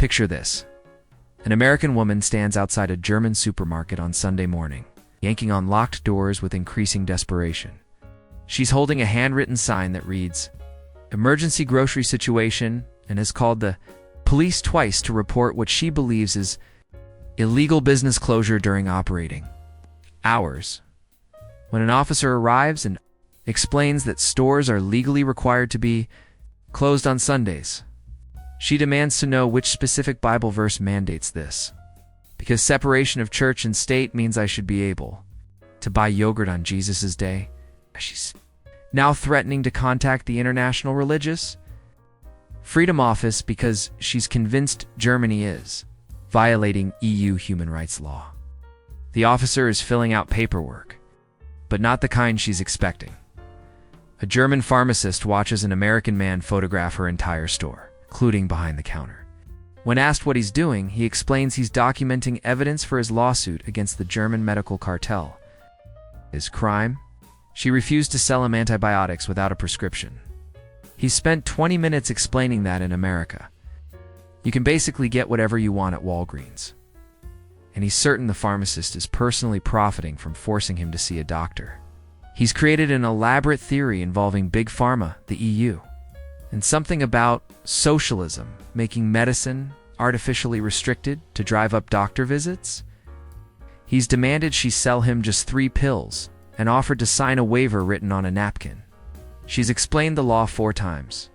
Picture this. An American woman stands outside a German supermarket on Sunday morning, yanking on locked doors with increasing desperation. She's holding a handwritten sign that reads, "Emergency grocery situation," and has called the police twice to report what she believes is illegal business closure during operating hours. When an officer arrives and explains that stores are legally required to be closed on Sundays, she demands to know which specific Bible verse mandates this. Because separation of church and state means I should be able to buy yogurt on Jesus' day. She's now threatening to contact the International Religious Freedom Office because she's convinced Germany is violating EU human rights law. The officer is filling out paperwork, but not the kind she's expecting. A German pharmacist watches an American man photograph her entire store, including behind the counter. When asked what he's doing, he explains he's documenting evidence for his lawsuit against the German medical cartel. His crime? She refused to sell him antibiotics without a prescription. He spent 20 minutes explaining that in America, you can basically get whatever you want at Walgreens. And he's certain the pharmacist is personally profiting from forcing him to see a doctor. He's created an elaborate theory involving Big Pharma, the EU, and something about socialism, making medicine artificially restricted to drive up doctor visits. He's demanded she sell him just 3 pills and offered to sign a waiver written on a napkin. She's explained the law 4 times.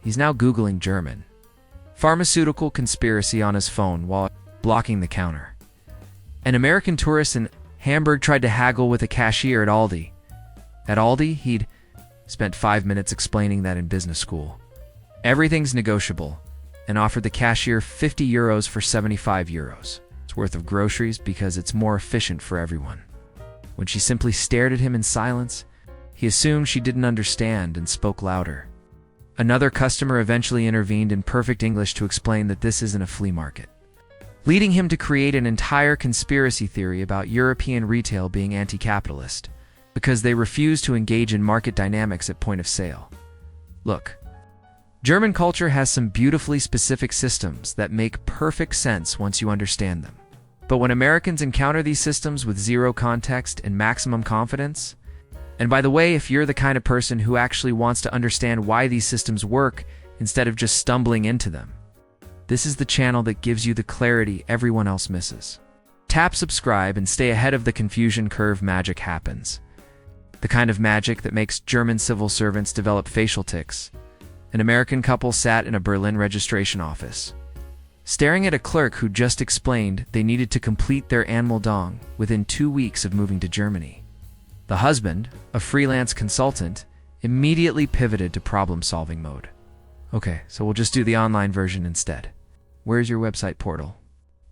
He's now Googling German pharmaceutical conspiracy on his phone while blocking the counter. An American tourist in Hamburg tried to haggle with a cashier at Aldi. At Aldi, he'd spent 5 minutes explaining that in business school everything's negotiable, and offered the cashier €50 for €75. It's worth of groceries because it's more efficient for everyone. When she simply stared at him in silence, he assumed she didn't understand and spoke louder. Another customer eventually intervened in perfect English to explain that this isn't a flea market, leading him to create an entire conspiracy theory about European retail being anti-capitalist because they refuse to engage in market dynamics at point of sale. Look, German culture has some beautifully specific systems that make perfect sense once you understand them. But when Americans encounter these systems with zero context and maximum confidence, and by the way, if you're the kind of person who actually wants to understand why these systems work instead of just stumbling into them, this is the channel that gives you the clarity everyone else misses. Tap subscribe and stay ahead of the confusion curve. Magic happens. The kind of magic that makes German civil servants develop facial tics. An American couple sat in a Berlin registration office, staring at a clerk who just explained they needed to complete their Anmeldung within 2 weeks of moving to Germany. The husband, a freelance consultant, immediately pivoted to problem-solving mode. Okay, so we'll just do the online version instead. Where's your website portal?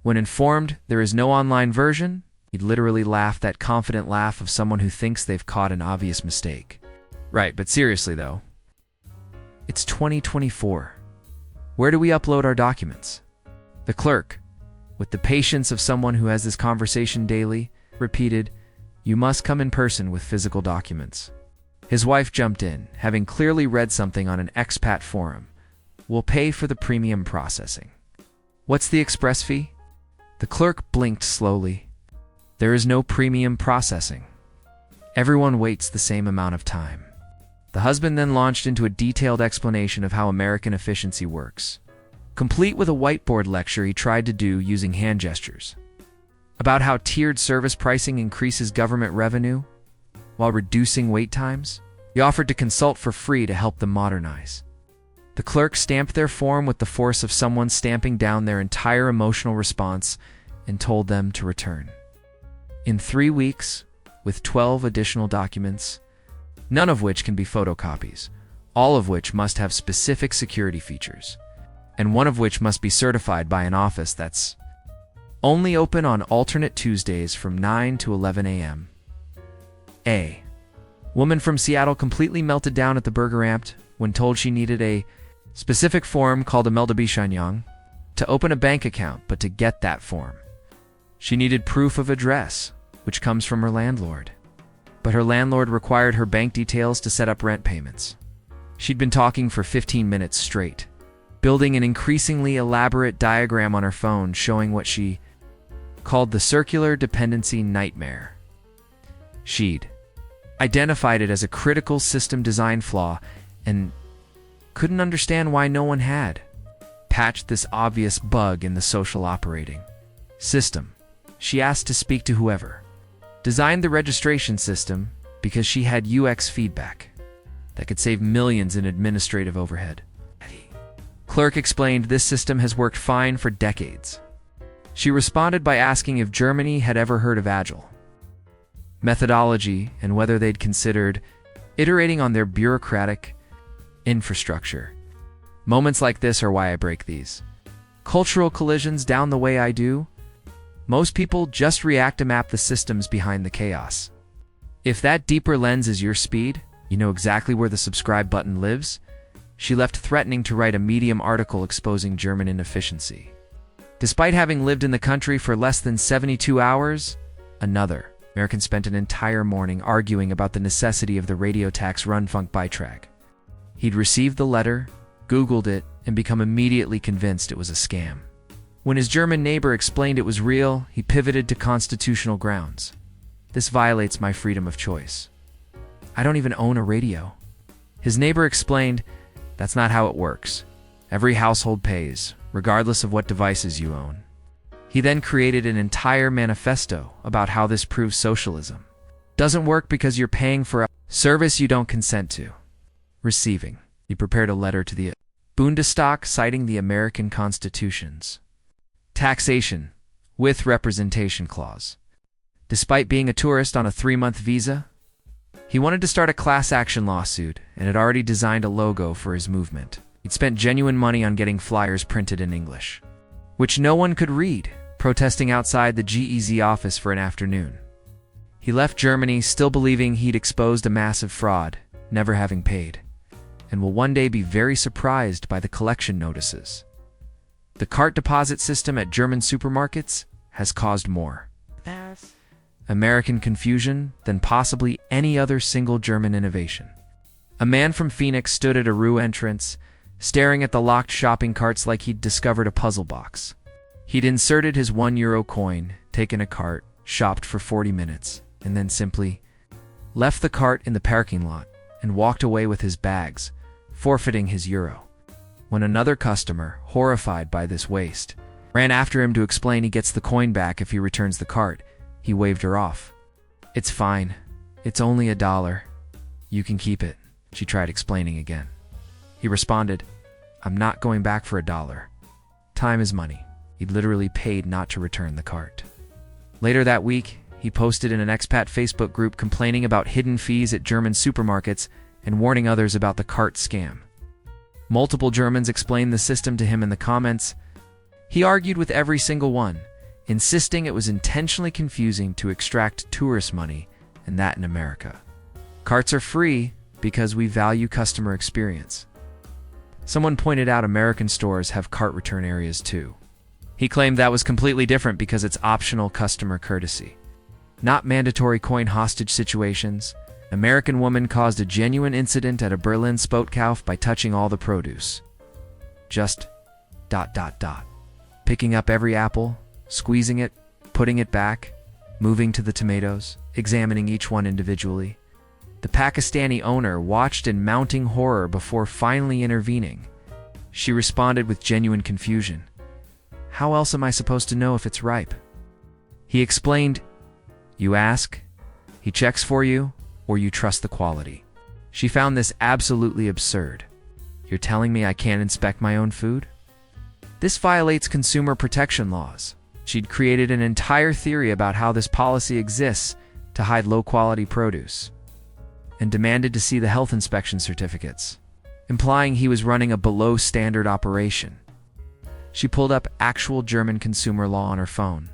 When informed there is no online version, he'd literally laugh that confident laugh of someone who thinks they've caught an obvious mistake. Right, but seriously though, it's 2024. Where do we upload our documents? The clerk, with the patience of someone who has this conversation daily, repeated, "You must come in person with physical documents." His wife jumped in, having clearly read something on an expat forum. "We'll pay for the premium processing." "What's the express fee?" The clerk blinked slowly. "There is no premium processing. Everyone waits the same amount of time." The husband then launched into a detailed explanation of how American efficiency works, complete with a whiteboard lecture he tried to do using hand gestures, about how tiered service pricing increases government revenue while reducing wait times. He offered to consult for free to help them modernize. The clerk stamped their form with the force of someone stamping down their entire emotional response and told them to return. In 3 weeks, with 12 additional documents, none of which can be photocopies, all of which must have specific security features, and one of which must be certified by an office that's only open on alternate Tuesdays from 9 to 11 a.m. A woman from Seattle completely melted down at the Bürgeramt when told she needed a specific form called a Meldebescheinigung to open a bank account, but to get that form, she needed proof of address, which comes from her landlord. But her landlord required her bank details to set up rent payments. She'd been talking for 15 minutes straight. building an increasingly elaborate diagram on her phone showing what she called the circular dependency nightmare. She'd identified it as a critical system design flaw and couldn't understand why no one had patched this obvious bug in the social operating system. She asked to speak to whoever designed the registration system because she had UX feedback that could save millions in administrative overhead. Clerk explained this system has worked fine for decades. She responded by asking if Germany had ever heard of Agile methodology and whether they'd considered iterating on their bureaucratic infrastructure. Moments like this are why I break these cultural collisions down the way I do. Most people just react to map the systems behind the chaos. If that deeper lens is your speed, you know exactly where the subscribe button lives. She left threatening to write a Medium article exposing German inefficiency. Despite having lived in the country for less than 72 hours, another American spent an entire morning arguing about the necessity of the radio tax Rundfunk Beitrag. He'd received the letter, Googled it, and become immediately convinced it was a scam. When his German neighbor explained it was real, he pivoted to constitutional grounds. This violates my freedom of choice. I don't even own a radio. His neighbor explained, that's not how it works. Every household pays, regardless of what devices you own. He then created an entire manifesto about how this proves socialism. Doesn't work because you're paying for a service you don't consent to receiving. He prepared a letter to the Bundestag citing the American Constitution's taxation with representation clause. Despite being a tourist on a 3-month visa, he wanted to start a class action lawsuit and had already designed a logo for his movement. He'd spent genuine money on getting flyers printed in English, which no one could read, protesting outside the GEZ office for an afternoon. He left Germany still believing he'd exposed a massive fraud, never having paid, and will one day be very surprised by the collection notices. The cart deposit system at German supermarkets has caused more American confusion than possibly any other single German innovation. A man from Phoenix stood at a Rue entrance, staring at the locked shopping carts like he'd discovered a puzzle box. He'd inserted his €1 coin, taken a cart, shopped for 40 minutes, and then simply left the cart in the parking lot and walked away with his bags, forfeiting his euro. When another customer, horrified by this waste, ran after him to explain he gets the coin back if he returns the cart, he waved her off. It's fine. It's only $1. You can keep it, she tried explaining again. He responded, I'm not going back for $1. Time is money. He'd literally paid not to return the cart. Later that week, he posted in an expat Facebook group complaining about hidden fees at German supermarkets and warning others about the cart scam. Multiple Germans explained the system to him in the comments. He argued with every single one, insisting it was intentionally confusing to extract tourist money, and that in America. Carts are free because we value customer experience. Someone pointed out American stores have cart return areas too. He claimed that was completely different because it's optional customer courtesy, not mandatory coin hostage situations. American woman caused a genuine incident at a Berlin Spotkauf by touching all the produce. Just ... Picking up every apple, squeezing it, putting it back, moving to the tomatoes, examining each one individually. The Pakistani owner watched in mounting horror before finally intervening. She responded with genuine confusion. How else am I supposed to know if it's ripe? He explained, you ask, he checks for you, or you trust the quality. She found this absolutely absurd. You're telling me I can't inspect my own food? This violates consumer protection laws. She'd created an entire theory about how this policy exists to hide low-quality produce, and demanded to see the health inspection certificates, implying he was running a below-standard operation. She pulled up actual German consumer law on her phone,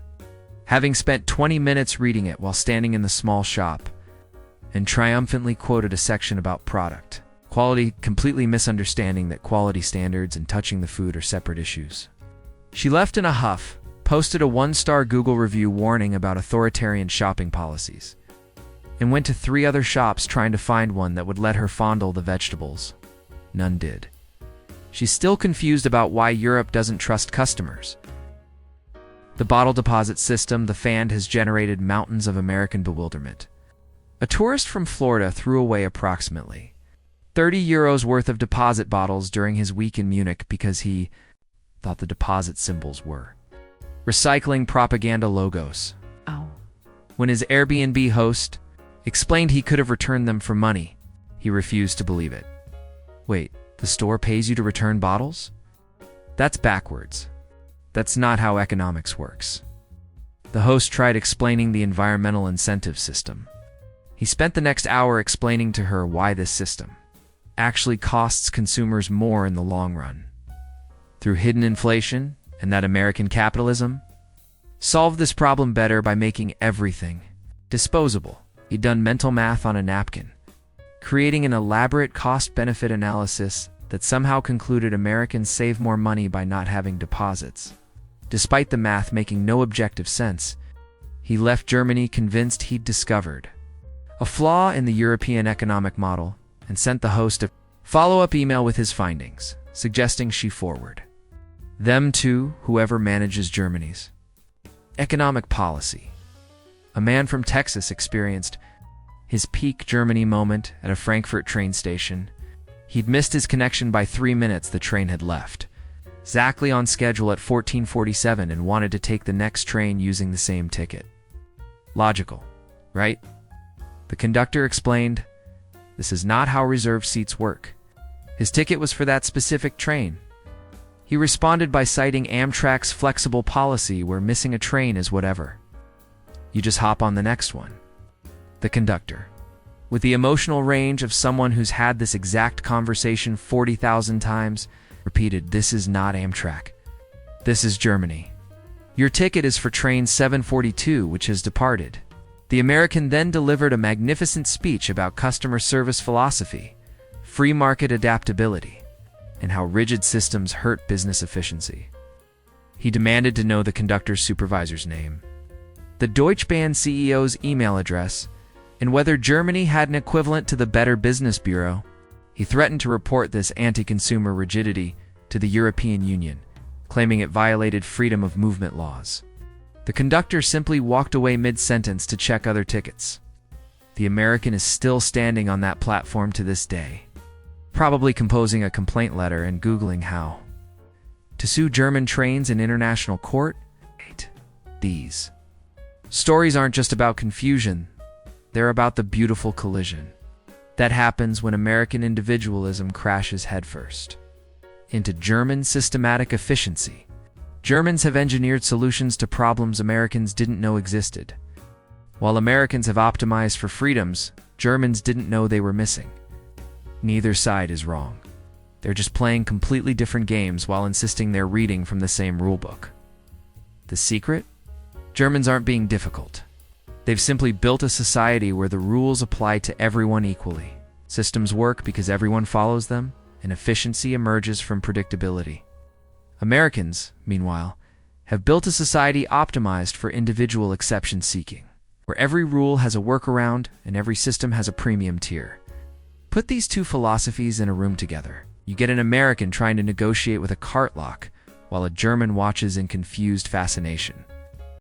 having spent 20 minutes reading it while standing in the small shop, and triumphantly quoted a section about product quality, completely misunderstanding that quality standards and touching the food are separate issues. She left in a huff, posted a 1-star Google review warning about authoritarian shopping policies, and went to 3 other shops trying to find one that would let her fondle the vegetables. None did. She's still confused about why Europe doesn't trust customers. The bottle deposit system, the fand, has generated mountains of American bewilderment. A tourist from Florida threw away approximately 30 euros worth of deposit bottles during his week in Munich because he thought the deposit symbols were recycling propaganda logos. Oh. When his Airbnb host explained he could have returned them for money, he refused to believe it. Wait, the store pays you to return bottles? That's backwards. That's not how economics works. The host tried explaining the environmental incentive system. He spent the next hour explaining to her why this system actually costs consumers more in the long run. Through hidden inflation and that American capitalism, solve this problem better by making everything disposable. He'd done mental math on a napkin, creating an elaborate cost-benefit analysis that somehow concluded Americans save more money by not having deposits. Despite the math making no objective sense, he left Germany convinced he'd discovered a flaw in the European economic model and sent the host a follow-up email with his findings, suggesting she forward them to whoever manages Germany's economic policy. A man from Texas experienced his peak Germany moment at a Frankfurt train station. He'd missed his connection by 3 minutes. The train had left exactly on schedule at 14:47 and wanted to take the next train using the same ticket. Logical, right? The conductor explained, this is not how reserved seats work. His ticket was for that specific train. He responded by citing Amtrak's flexible policy where missing a train is whatever. You just hop on the next one. The conductor, with the emotional range of someone who's had this exact conversation 40,000 times, repeated, this is not Amtrak. This is Germany. Your ticket is for train 742, which has departed. The American then delivered a magnificent speech about customer service philosophy, free market adaptability, and how rigid systems hurt business efficiency. He demanded to know the conductor's supervisor's name, the Deutsche Bahn CEO's email address, and whether Germany had an equivalent to the Better Business Bureau. He threatened to report this anti-consumer rigidity to the European Union, claiming it violated freedom of movement laws. The conductor simply walked away mid-sentence to check other tickets. The American is still standing on that platform to this day, probably composing a complaint letter and Googling how to sue German trains in international court. These stories aren't just about confusion, they're about the beautiful collision that happens when American individualism crashes headfirst into German systematic efficiency. Germans have engineered solutions to problems Americans didn't know existed. While Americans have optimized for freedoms Germans didn't know they were missing. Neither side is wrong. They're just playing completely different games while insisting they're reading from the same rulebook. The secret? Germans aren't being difficult. They've simply built a society where the rules apply to everyone equally. Systems work because everyone follows them, and efficiency emerges from predictability. Americans, meanwhile, have built a society optimized for individual exception-seeking, where every rule has a workaround and every system has a premium tier. Put these two philosophies in a room together. You get an American trying to negotiate with a cart lock, while a German watches in confused fascination.